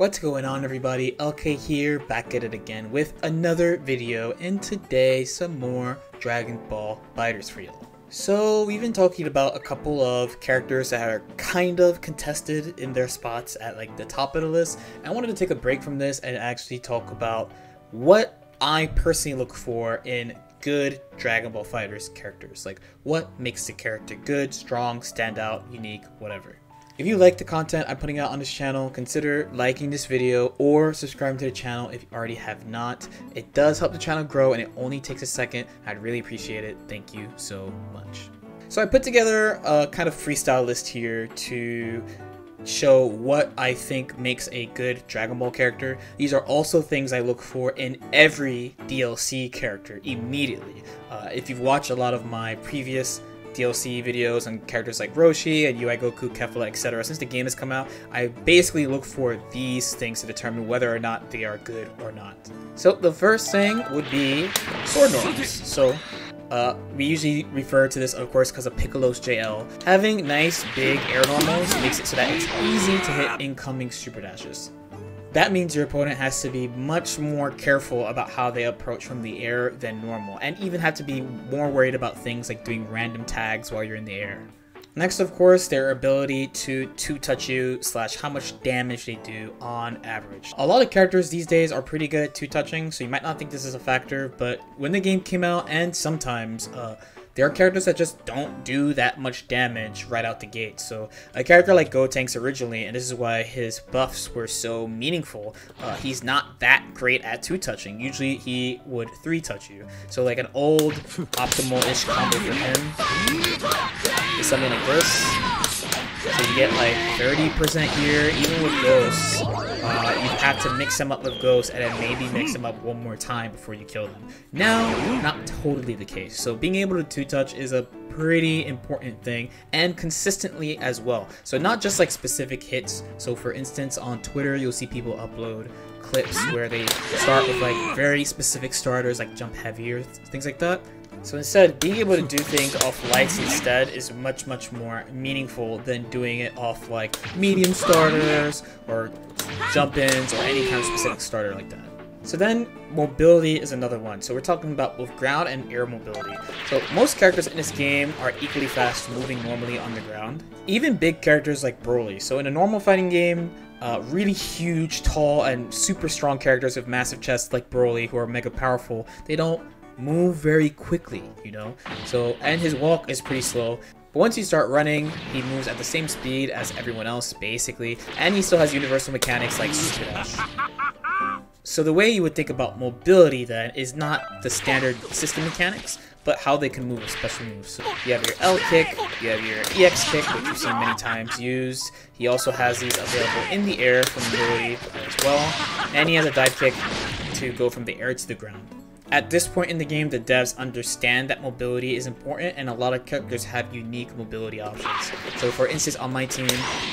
What's going on, everybody? LK here, back at it again with another video, and today some more Dragon Ball FighterZ for y'all. So we've been talking about a couple of characters that are kind of contested in their spots at like the top of the list. I wanted to take a break from this and actually talk about what I personally look for in good Dragon Ball FighterZ characters. Like what makes the character good, strong, stand out, unique, whatever. If you like the content I'm putting out on this channel, consider liking this video or subscribing to the channel if you already have not. It does help the channel grow and it only takes a second. I'd really appreciate it. Thank you so much. So I put together a kind of freestyle list here to show what I think makes a good Dragon Ball character. These are also things I look for in every DLC character immediately. If you've watched a lot of my previous DLC videos on characters like Roshi and UI Goku, Kefla, etc. Since the game has come out, I basically look for these things to determine whether or not they are good or not. So the first thing would be sword normals. So we usually refer to this, of course, because of Piccolo's JL. Having nice big air normals makes it so that it's easy to hit incoming super dashes. That means your opponent has to be much more careful about how they approach from the air than normal, and even have to be more worried about things like doing random tags while you're in the air. Next, of course, their ability to two-touch you / how much damage they do on average. A lot of characters these days are pretty good at two-touching, so you might not think this is a factor, but when the game came out, and sometimes, there are characters that just don't do that much damage right out the gate. So a character like Gotenks originally, and this is why his buffs were so meaningful, he's not that great at two-touching. Usually he would three-touch you. So like an old optimal-ish combo for him is something like this. So you get like 30% here, even with ghosts. You have to mix them up with ghosts and then maybe mix them up one more time before you kill them. Now, not totally the case. So being able to two-touch is a pretty important thing, and consistently as well. So not just like specific hits. So for instance, on Twitter, you'll see people upload clips where they start with like very specific starters like jump heavier, things like that. So instead, being able to do things off lights instead is much more meaningful than doing it off like medium starters or jump-ins or any kind of specific starter like that. So then, mobility is another one. So we're talking about both ground and air mobility. So most characters in this game are equally fast moving normally on the ground. Even big characters like Broly. So in a normal fighting game, really huge, tall, and super strong characters with massive chests like Broly, who are mega powerful, they don't move very quickly, you know? So, and his walk is pretty slow. But once you start running, he moves at the same speed as everyone else, basically. And he still has universal mechanics like Super Dash. So the way you would think about mobility then is not the standard system mechanics, but how they can move with special moves. So you have your L kick, you have your EX kick, which you've seen many times used. He also has these available in the air for mobility as well. And he has a dive kick to go from the air to the ground. At this point in the game, the devs understand that mobility is important, and a lot of characters have unique mobility options. So for instance, on my team,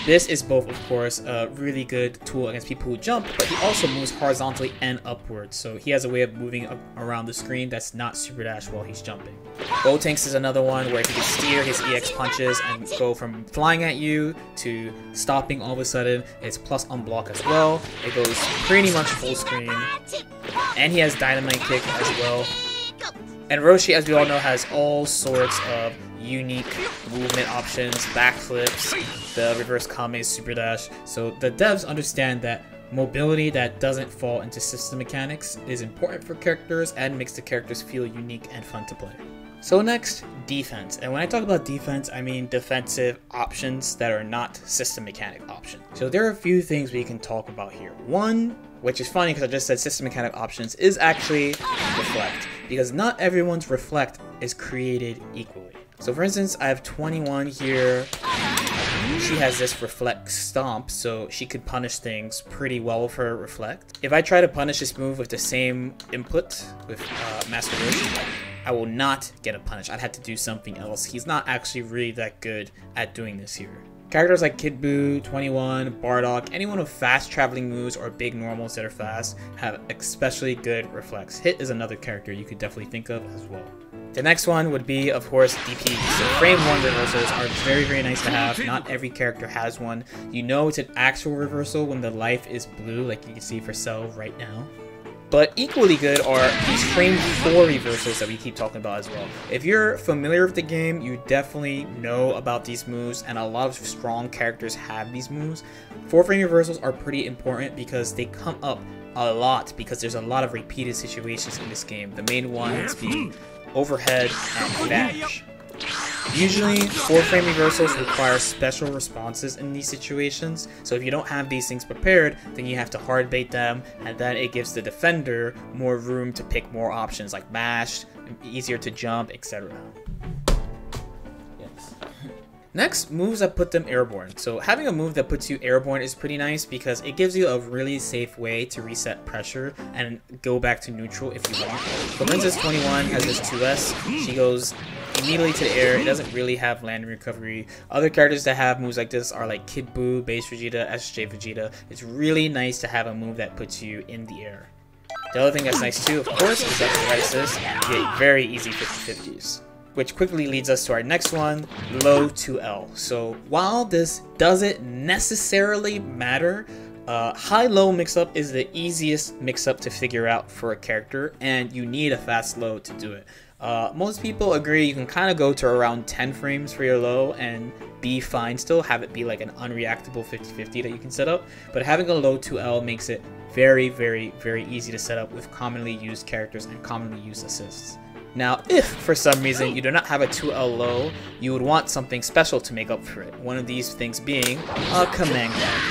this is both, of course, a really good tool against people who jump, but he also moves horizontally and upwards. So he has a way of moving around the screen that's not super dash while he's jumping. Gotenks is another one where he can steer his EX punches and go from flying at you to stopping all of a sudden. It's plus unblock as well. It goes pretty much full screen. And he has Dynamite Kick as well. And Roshi, as we all know, has all sorts of unique movement options, backflips, the reverse Kame, super dash. So the devs understand that mobility that doesn't fall into system mechanics is important for characters and makes the characters feel unique and fun to play. So next, defense. And when I talk about defense, I mean defensive options that are not system mechanic options. So there are a few things we can talk about here. One, which is funny because I just said system mechanic options, is actually reflect. Because not everyone's reflect is created equally. So for instance, I have 21 here. She has this reflect stomp, so she could punish things pretty well with her reflect. If I try to punish this move with the same input with Master Roshi, I will not get a punish. I'd have to do something else. He's not actually really that good at doing this here. Characters like Kid Buu, 21, Bardock, anyone with fast traveling moves or big normals that are fast have especially good reflex. Hit is another character you could definitely think of as well. The next one would be, of course, DP. So frame 1 reversals are very, very nice to have. Not every character has one. You know it's an actual reversal when the life is blue, like you can see for Cell right now. But equally good are these frame 4 reversals that we keep talking about as well. If you're familiar with the game, you definitely know about these moves, and a lot of strong characters have these moves. 4 frame reversals are pretty important because they come up a lot because there's a lot of repeated situations in this game. The main ones being overhead and vanish. Usually, 4 frame reversals require special responses in these situations, so if you don't have these things prepared, then you have to hard bait them, and then it gives the defender more room to pick more options like mash, easier to jump, etc. Yes. Next, moves that put them airborne. So having a move that puts you airborne is pretty nice because it gives you a really safe way to reset pressure and go back to neutral if you want. So Princess 21 has this 2S. She goes immediately to the air. It doesn't really have landing recovery. Other characters that have moves like this are like Kid Buu, Base Vegeta, SJ Vegeta. It's really nice to have a move that puts you in the air. The other thing that's nice too, of course, is that the right assist, you get very easy 50-50s. Which quickly leads us to our next one, low 2L. So while this doesn't necessarily matter, high-low mix-up is the easiest mix-up to figure out for a character, and you need a fast low to do it. Most people agree you can kind of go to around 10 frames for your low and be fine still, have it be like an unreactable 50-50 that you can set up, but having a low 2L makes it very, very, very easy to set up with commonly used characters and commonly used assists. Now, if for some reason you do not have a 2L low, you would want something special to make up for it. One of these things being a command grab.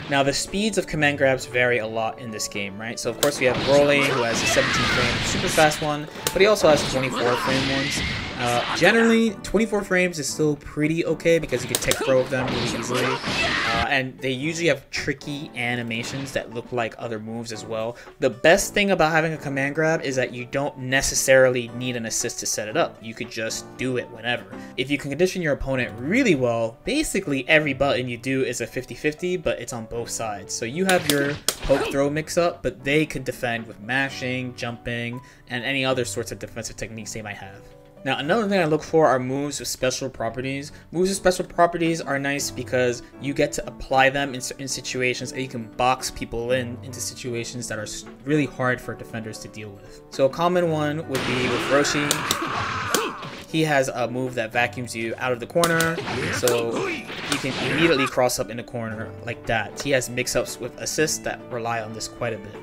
Now, the speeds of command grabs vary a lot in this game, right? So, of course, we have Broly, who has a 17 frame super fast one, but he also has 24 frame ones. Generally, 24 frames is still pretty okay because you can tech throw them really easily. And they usually have tricky animations that look like other moves as well. The best thing about having a command grab is that you don't necessarily need an assist to set it up. You could just do it whenever. If you can condition your opponent really well, basically every button you do is a 50-50, but it's on both sides. So you have your poke throw mix up, but they could defend with mashing, jumping, and any other sorts of defensive techniques they might have. Now, another thing I look for are moves with special properties. Moves with special properties are nice because you get to apply them in certain situations, and you can box people into situations that are really hard for defenders to deal with. So a common one would be with Roshi. He has a move that vacuums you out of the corner, so you can immediately cross up in the corner like that. He has mix-ups with assists that rely on this quite a bit.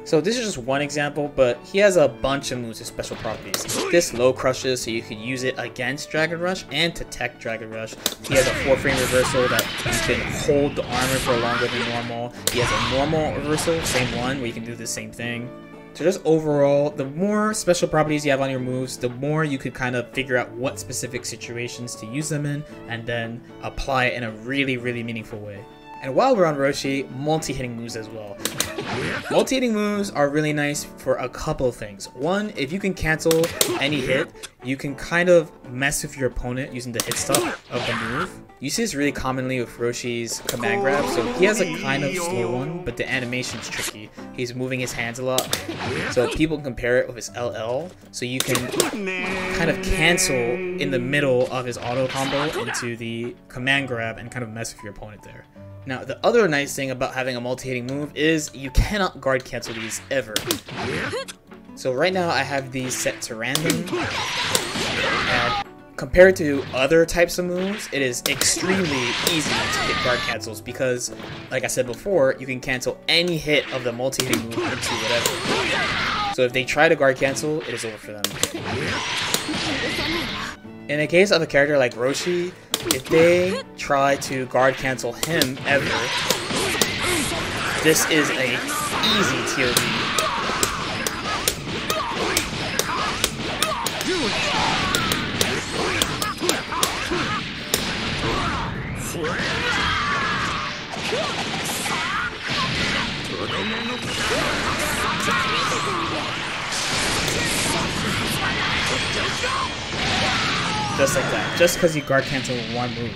So this is just one example, but he has a bunch of moves with special properties. This low crushes, so you can use it against Dragon Rush and to tech Dragon Rush. He has a 4-frame reversal that you can hold the armor for longer than normal. He has a normal reversal, same one, where you can do the same thing. So just overall, the more special properties you have on your moves, the more you could kind of figure out what specific situations to use them in, and then apply it in a really, really meaningful way. And while we're on Roshi, multi-hitting moves as well. Multi-hitting moves are really nice for a couple of things. One, if you can cancel any hit, you can kind of mess with your opponent using the hit stop of the move. You see this really commonly with Roshi's command grab, so he has a kind of slow one, but the animation's tricky. He's moving his hands a lot, so people compare it with his LL, so you can kind of cancel in the middle of his auto combo into the command grab and kind of mess with your opponent there. Now, the other nice thing about having a multi-hitting move is you cannot guard cancel these ever. So right now I have these set to random, and compared to other types of moves, it is extremely easy to hit guard cancels because, like I said before, you can cancel any hit of the multi-hitting move into whatever. So if they try to guard cancel, it is over for them. In the case of a character like Roshi, if they try to guard cancel him ever, this is a easy TOD. Just like that, just because you guard cancel one move.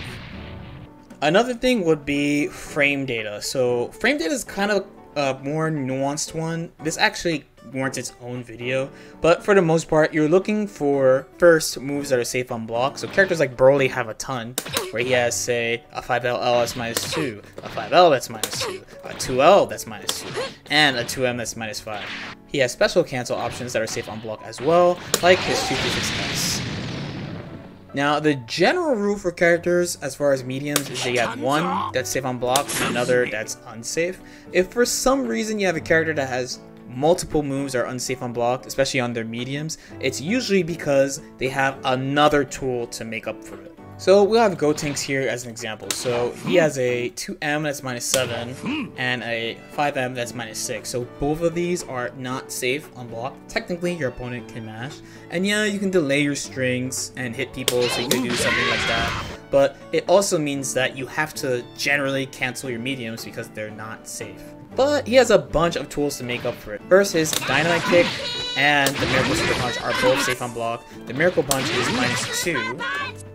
Another thing would be frame data. So frame data is kind of a more nuanced one. This actually warrants its own video. But for the most part, you're looking for first moves that are safe on block. So characters like Broly have a ton, where he has, say, a 5L that's -2, a 5L that's -2, a 2L that's -2, and a 2M that's -5. He has special cancel options that are safe on block as well, like his 236S. Now, the general rule for characters as far as mediums is that you have one that's safe on block and another that's unsafe. If for some reason you have a character that has multiple moves that are unsafe on block, especially on their mediums, it's usually because they have another tool to make up for it. So we'll have Gotenks here as an example. So he has a 2M that's -7 and a 5M that's -6. So both of these are not safe on block. Technically your opponent can mash. And yeah, you can delay your strings and hit people, so you can do something like that. But it also means that you have to generally cancel your mediums because they're not safe. But he has a bunch of tools to make up for it. First, his Dynamite Kick and the Miracle Super Punch are both safe on block. The Miracle Punch is -2,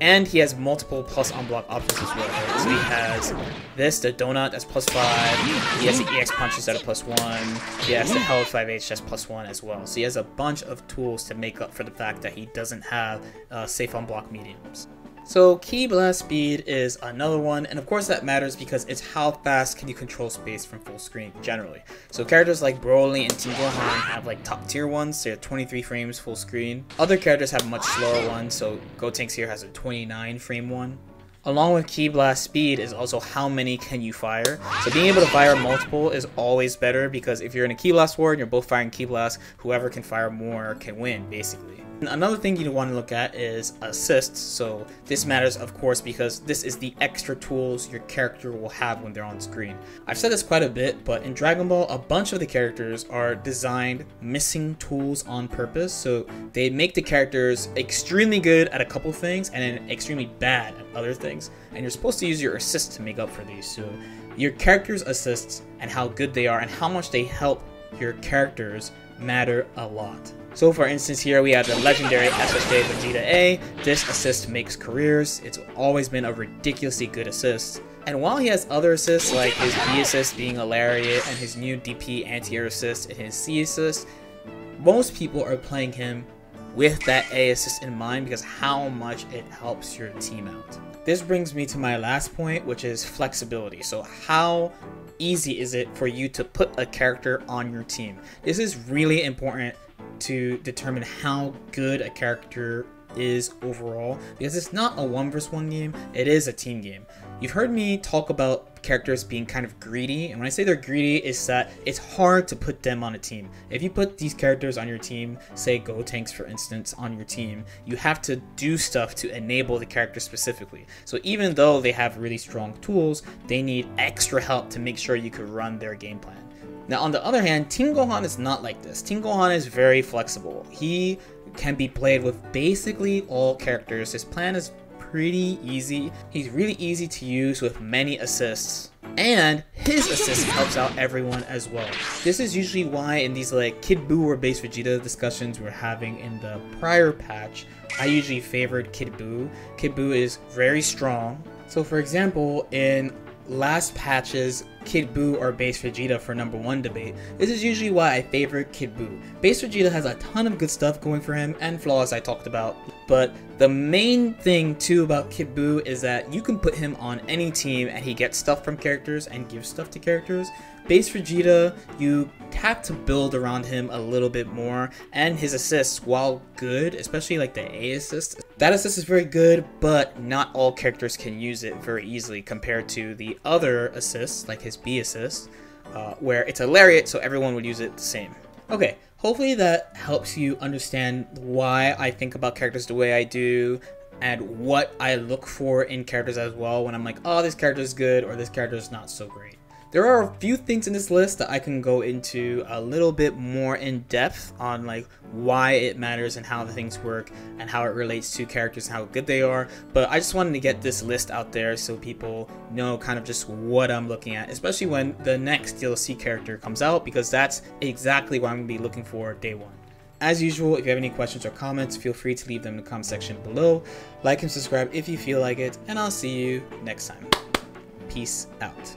and he has multiple plus on block options as well. Right? So he has this, the Donut, that's +5. He has the EX Punches that are +1. He has the Hell 5H that's +1 as well. So he has a bunch of tools to make up for the fact that he doesn't have safe on block mediums. So Ki Blast Speed is another one, and of course that matters because it's how fast can you control space from full screen generally. So characters like Broly and Team Gohan have like top tier ones, so they're 23 frames full screen. Other characters have much slower ones, so Gotenks here has a 29 frame one. Along with Ki Blast Speed is also how many can you fire. So being able to fire multiple is always better because if you're in a Ki Blast war and you're both firing Ki Blast, whoever can fire more can win basically. Another thing you want to look at is assists. So this matters of course because this is the extra tools your character will have when they're on screen. I've said this quite a bit, but in Dragon Ball a bunch of the characters are designed missing tools on purpose. So they make the characters extremely good at a couple things and then extremely bad at other things. And you're supposed to use your assists to make up for these. So your character's assists and how good they are and how much they help your characters matter a lot. So for instance here we have the legendary SSJ Vegeta A. This assist makes careers. It's always been a ridiculously good assist. And while he has other assists like his B assist being a lariat and his new DP anti-air assist and his C assist, most people are playing him with that A assist in mind because how much it helps your team out. This brings me to my last point, which is flexibility. So how easy is it for you to put a character on your team? This is really important to determine how good a character is overall because it's not a 1v1 game, it is a team game. You've heard me talk about characters being kind of greedy, and when I say they're greedy, it's that it's hard to put them on a team. If you put these characters on your team, say Gotenks for instance on your team, you have to do stuff to enable the character specifically. So even though they have really strong tools, they need extra help to make sure you could run their game plan. Now on the other hand, Team Gohan is not like this. Team Gohan is very flexible. He can be played with basically all characters. His plan is pretty easy. He's really easy to use with many assists. And his assist helps out everyone as well. This is usually why in these like Kid Buu or base Vegeta discussions we're having in the prior patch, I usually favored Kid Buu. Kid Buu is very strong. So for example, in last patches Kid Buu or base Vegeta for #1 debate, this is usually why I favorite Kid Buu. Base Vegeta has a ton of good stuff going for him and flaws I talked about, but the main thing too about Kid Buu is that you can put him on any team and he gets stuff from characters and gives stuff to characters. Base Vegeta, you have to build around him a little bit more, and his assists, while good, especially like the A assist, that assist is very good, but not all characters can use it very easily compared to the other assists, like his B assist, where it's a lariat, so everyone would use it the same. Okay, hopefully that helps you understand why I think about characters the way I do, and what I look for in characters as well when I'm like, oh, this character is good, or this character is not so great. There are a few things in this list that I can go into a little bit more in depth on, like why it matters and how the things work and how it relates to characters and how good they are, but I just wanted to get this list out there so people know kind of just what I'm looking at, especially when the next DLC character comes out, because that's exactly what I'm going to be looking for day one. As usual, if you have any questions or comments, feel free to leave them in the comment section below. Like and subscribe if you feel like it, and I'll see you next time. Peace out.